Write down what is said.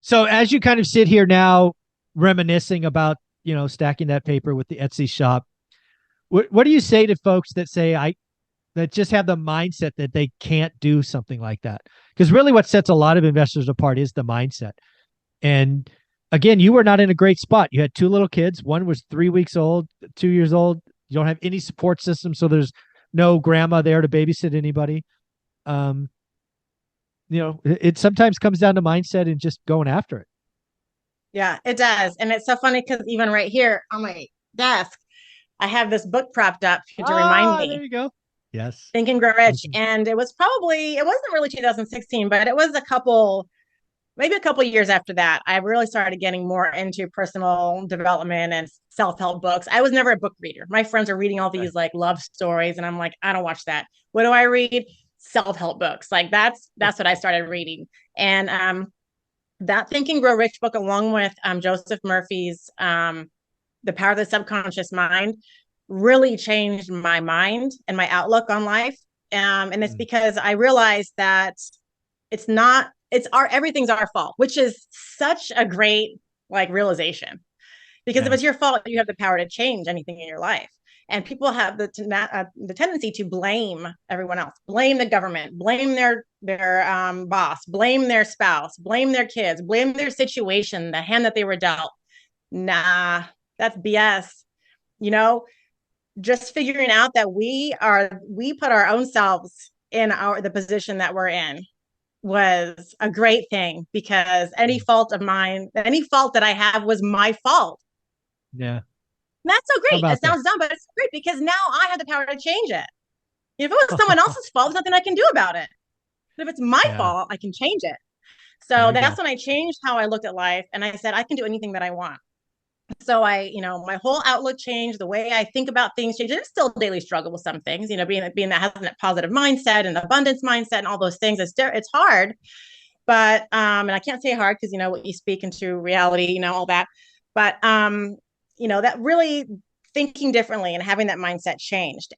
So as you kind of sit here now, reminiscing about, stacking that paper with the Etsy shop, what do you say to folks that say that just have the mindset that they can't do something like that? Because really what sets a lot of investors apart is the mindset. And again, you were not in a great spot. You had two little kids. One was 3 weeks old, 2 years old. You don't have any support system, so there's no grandma there to babysit anybody. Um, it sometimes comes down to mindset and just going after it. Yeah, it does. And it's so funny because even right here on my desk, I have this book propped up to remind Ah, there me, you go. Yes. Think and Grow Rich. Thinking. And it wasn't really 2016, but it was maybe a couple years after that. I really started getting more into personal development and self-help books. I was never a book reader. My friends are reading all Right. these like love stories, and I'm like, I don't watch that. What do I read? Self-help books. Like that's what I started reading. And that Think and Grow Rich book, along with Joseph Murphy's The Power of the Subconscious Mind, really changed my mind and my outlook on life. And it's Mm. because I realized that it's not, it's our, everything's our fault, which is such a great like realization. Because if Yeah. it's your fault, you have the power to change anything in your life. And people have the tendency to blame everyone else, blame the government, blame their boss, blame their spouse, blame their kids, blame their situation, the hand that they were dealt. Nah, that's BS. You know, just figuring out that we put our own selves in the position that we're in was a great thing, because any Mm. fault of mine, any fault that I have was my fault. Yeah. That's so How great. It about that? sounds dumb, but it's great because now I have the power to change it. If it was someone else's fault, there's nothing I can do about it. But if it's my Yeah. fault, I can change it. There So you that's go. when I changed how I looked at life. And I said, I can do anything that I want. So my whole outlook changed, the way I think about things changed. There's still a daily struggle with some things, being that has that positive mindset and abundance mindset and all those things. It's hard, but and I can't say hard because what you speak into reality, all that. But that really thinking differently and having that mindset changed.